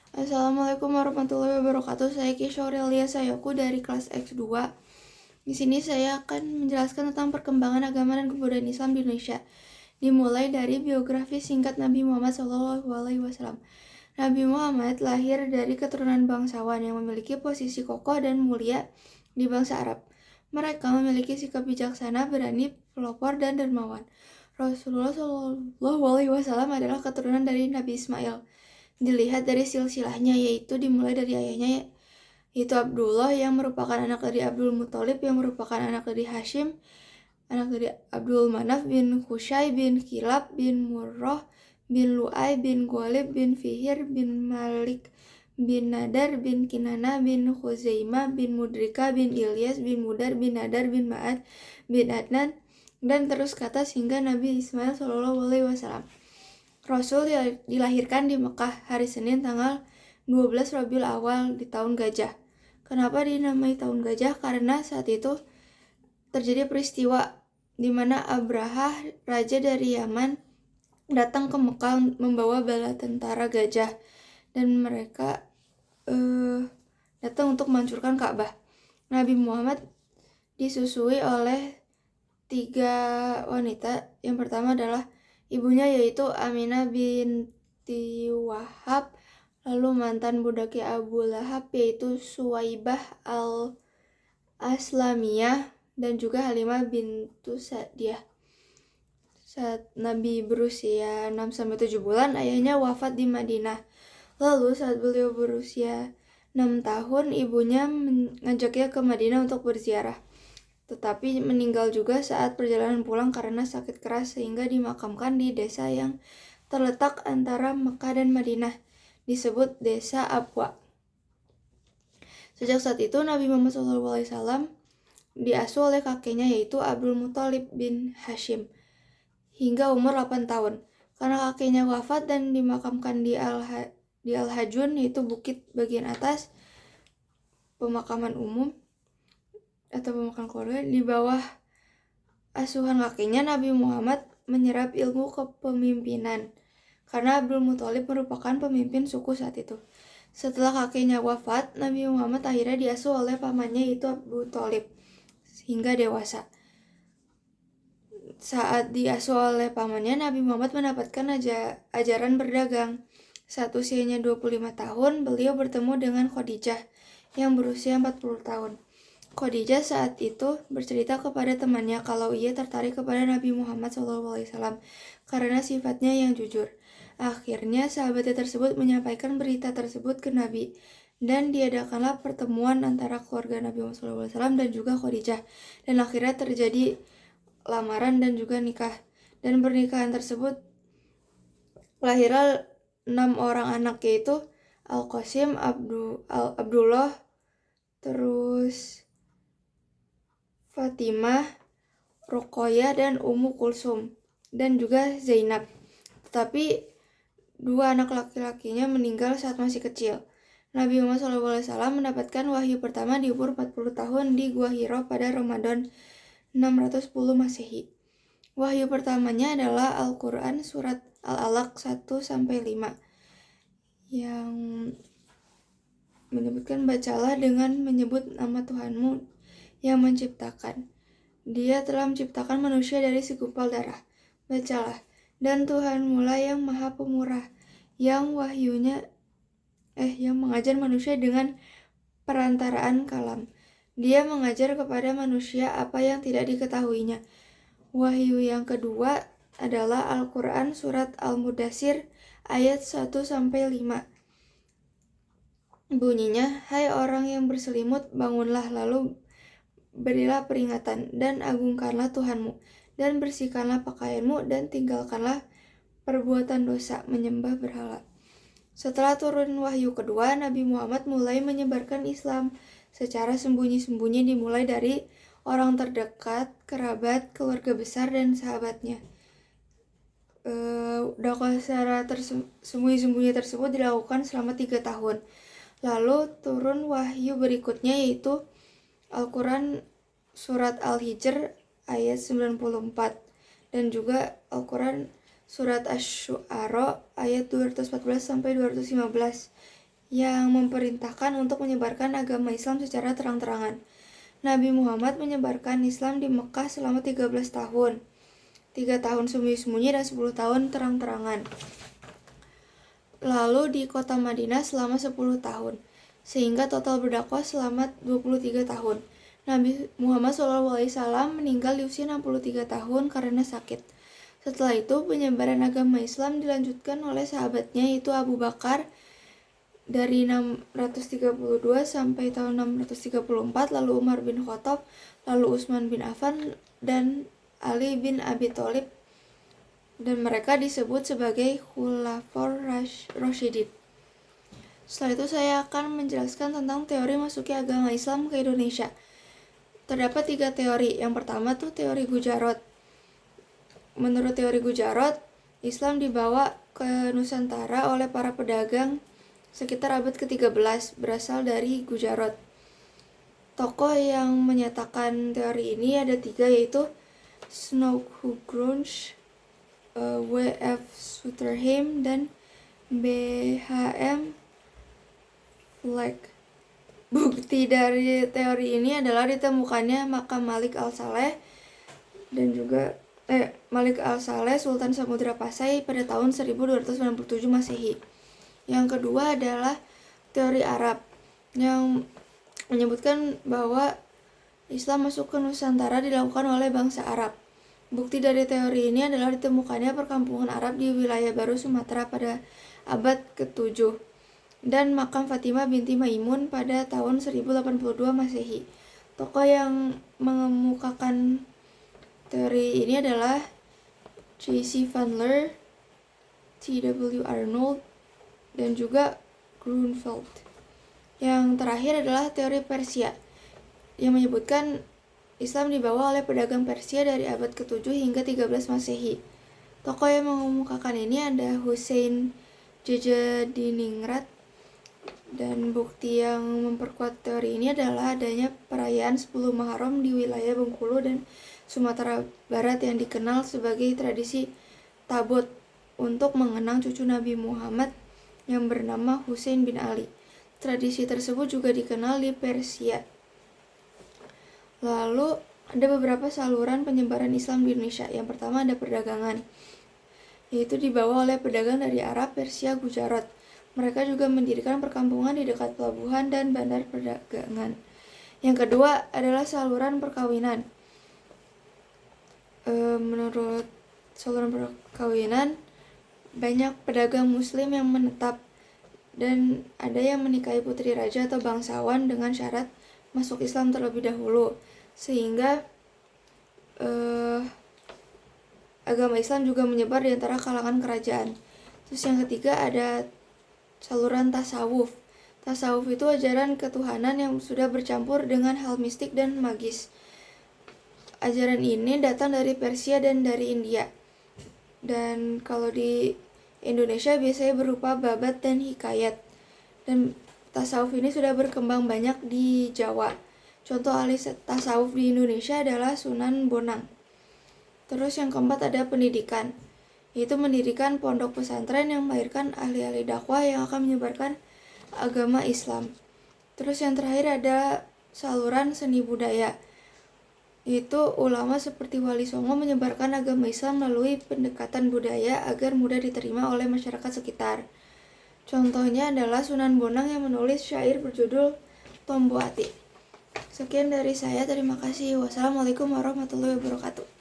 Assalamualaikum warahmatullahi wabarakatuh. Saya Kisha Aurelia Sayoku dari kelas X2. Di sini saya akan menjelaskan tentang perkembangan agama dan kebudayaan Islam di Indonesia. Dimulai dari biografi singkat Nabi Muhammad SAW. Nabi Muhammad lahir dari keturunan bangsawan yang memiliki posisi kokoh dan mulia di bangsa Arab. Mereka memiliki sikap bijaksana, berani, pelopor, dan dermawan. Rasulullah SAW adalah keturunan dari Nabi Ismail. Dilihat dari silsilahnya, yaitu dimulai dari ayahnya, yaitu Abdullah yang merupakan anak dari Abdul Muthalib yang merupakan anak dari Hashim, anak dari Abdul Manaf bin Qusay bin Kilab bin Murrah bin Lu'ay bin Ghalib bin Fihir bin Malik bin Nadar bin Kinana bin Khuzaimah bin Mudrika bin Ilyas bin Mudar bin Nadar bin Ma'ad bin Adnan, dan terus kata hingga Nabi Ismail SAW. Rasul dilahirkan di Mekah hari Senin tanggal 12 Rabiul Awal di tahun Gajah. Kenapa dinamai tahun Gajah? Karena saat itu terjadi peristiwa di mana Abraha, raja dari Yaman, datang ke Mekah membawa bala tentara gajah, dan mereka datang untuk menghancurkan Ka'bah. Nabi Muhammad disusui oleh 3 wanita. Yang pertama adalah ibunya, yaitu Aminah binti Wahab, lalu mantan budaknya Abu Lahab yaitu Suwaibah al-Aslamiyah, dan juga Halimah bintu Sa'diyah. Saat Nabi berusia 6-7 bulan, ayahnya wafat di Madinah. Lalu saat beliau berusia 6 tahun, ibunya mengajaknya ke Madinah untuk berziarah. Tetapi meninggal juga saat perjalanan pulang karena sakit keras, sehingga dimakamkan di desa yang terletak antara Mekah dan Madinah, disebut desa Abwa. Sejak saat itu Nabi Muhammad SAW diasuh oleh kakeknya, yaitu Abdul Muthalib bin Hashim, hingga umur 8 tahun. Karena kakeknya wafat dan dimakamkan di Al-Hajun, yaitu bukit bagian atas pemakaman umum atau pemakaman keluarga, di bawah asuhan kakeknya, Nabi Muhammad menyerap ilmu kepemimpinan karena Abdul Muthalib merupakan pemimpin suku saat itu. Setelah kakeknya wafat, Nabi Muhammad akhirnya diasuh oleh pamannya, yaitu Abu Thalib, hingga dewasa. Saat diasuh oleh pamannya, Nabi Muhammad mendapatkan ajaran berdagang. Saat usianya 25 tahun, beliau bertemu dengan Khadijah yang berusia 40 tahun. Khadijah saat itu bercerita kepada temannya kalau ia tertarik kepada Nabi Muhammad SAW karena sifatnya yang jujur. Akhirnya sahabatnya tersebut menyampaikan berita tersebut ke Nabi, dan diadakanlah pertemuan antara keluarga Nabi Muhammad SAW dan juga Khadijah, dan akhirnya terjadi lamaran dan juga nikah. Dan pernikahan tersebut lahirlah 6 orang anak, yaitu Al-Qasim, Abdullah, terus Fatimah, Ruqayyah, dan Ummu Kulsum, dan juga Zainab. Tetapi 2 anak laki-lakinya meninggal saat masih kecil. Nabi Muhammad SAW mendapatkan wahyu pertama di umur 40 tahun di Gua Hiro pada Ramadan 610 Masehi. Wahyu pertamanya adalah Al-Quran surat Al-Alaq 1-5 yang menyebutkan, bacalah dengan menyebut nama Tuhanmu yang menciptakan. Dia telah menciptakan manusia dari segumpal darah. Bacalah, dan Tuhanmu lah yang maha pemurah, yang mengajar manusia dengan perantaraan kalam. Dia mengajar kepada manusia apa yang tidak diketahuinya. Wahyu yang kedua adalah Al-Quran surat Al-Mudaththir ayat 1-5. Bunyinya, hai orang yang berselimut, bangunlah, lalu berilah peringatan, dan agungkanlah Tuhanmu, dan bersihkanlah pakaianmu, dan tinggalkanlah perbuatan dosa, menyembah berhala. Setelah turun wahyu kedua, Nabi Muhammad mulai menyebarkan Islam secara sembunyi-sembunyi, dimulai dari orang terdekat, kerabat, keluarga besar, dan sahabatnya. Dakwah secara sembunyi-sembunyi tersebut dilakukan selama 3 tahun. Lalu turun wahyu berikutnya, yaitu Al-Quran surat Al-Hijr ayat 94, dan juga Al-Quran surat Asy-Syu'ara ayat 214-215 yang memerintahkan untuk menyebarkan agama Islam secara terang-terangan. Nabi Muhammad menyebarkan Islam di Mekah selama 13 tahun. 3 tahun sembunyi-sembunyi dan 10 tahun terang-terangan. Lalu di kota Madinah selama 10 tahun. Sehingga total berdakwah selama 23 tahun. Nabi Muhammad SAW meninggal di usia 63 tahun karena sakit. Setelah itu, penyebaran agama Islam dilanjutkan oleh sahabatnya, yaitu Abu Bakar, dari 632 sampai tahun 634, lalu Umar bin Khattab, lalu Utsman bin Affan, dan Ali bin Abi Thalib, dan mereka disebut sebagai Khulafaur Rasyidin. Setelah itu saya akan menjelaskan tentang teori masuknya agama Islam ke Indonesia. Terdapat 3 teori. Yang pertama tuh teori Gujarat. Menurut teori Gujarat, Islam dibawa ke Nusantara oleh para pedagang sekitar abad ke-13 berasal dari Gujarat. Tokoh yang menyatakan teori ini ada 3, yaitu Snodgrass, W.F. Sutherland, dan B.H.M. Flake. Bukti dari teori ini adalah ditemukannya makam Malik al-Saleh dan juga Malik al-Saleh, Sultan Samudra Pasai pada tahun 1297 Masehi. Yang kedua adalah teori Arab yang menyebutkan bahwa Islam masuk ke Nusantara dilakukan oleh bangsa Arab. Bukti dari teori ini adalah ditemukannya perkampungan Arab di wilayah baru Sumatera pada abad ke-7 dan makam Fatimah binti Maimun pada tahun 1082 Masehi. Tokoh yang mengemukakan teori ini adalah J.C. Vandler, T.W. Arnold, dan juga Grunfeld. Yang terakhir adalah teori Persia yang menyebutkan Islam dibawa oleh pedagang Persia dari abad ke-7 hingga 13 Masehi. Tokoh yang mengemukakan ini ada Hussein Jajadiningrat, dan bukti yang memperkuat teori ini adalah adanya perayaan 10 Muharram di wilayah Bengkulu dan Sumatera Barat yang dikenal sebagai tradisi Tabut untuk mengenang cucu Nabi Muhammad yang bernama Husain bin Ali. Tradisi tersebut juga dikenal di Persia. Lalu ada beberapa saluran penyebaran Islam di Indonesia. Yang pertama ada perdagangan, yaitu dibawa oleh pedagang dari Arab, Persia, Gujarat. Mereka juga mendirikan perkampungan di dekat pelabuhan dan bandar perdagangan. Yang kedua adalah saluran perkawinan. Menurut saluran perkawinan, banyak pedagang muslim yang menetap dan ada yang menikahi putri raja atau bangsawan dengan syarat masuk Islam terlebih dahulu, sehingga agama Islam juga menyebar di antara kalangan kerajaan. Terus yang ketiga ada saluran tasawuf. Tasawuf itu ajaran ketuhanan yang sudah bercampur dengan hal mistik dan magis. Ajaran ini datang dari Persia dan dari India. Dan kalau di Indonesia biasanya berupa babat dan hikayat. Dan tasawuf ini sudah berkembang banyak di Jawa. Contoh ahli tasawuf di Indonesia adalah Sunan Bonang. Terus yang keempat ada pendidikan, yaitu mendirikan pondok pesantren yang melahirkan ahli-ahli dakwah yang akan menyebarkan agama Islam. Terus yang terakhir ada saluran seni budaya, yaitu ulama seperti Wali Songo menyebarkan agama Islam melalui pendekatan budaya agar mudah diterima oleh masyarakat sekitar. Contohnya adalah Sunan Bonang yang menulis syair berjudul Tombo Ati. Sekian dari saya, terima kasih. Wassalamualaikum warahmatullahi wabarakatuh.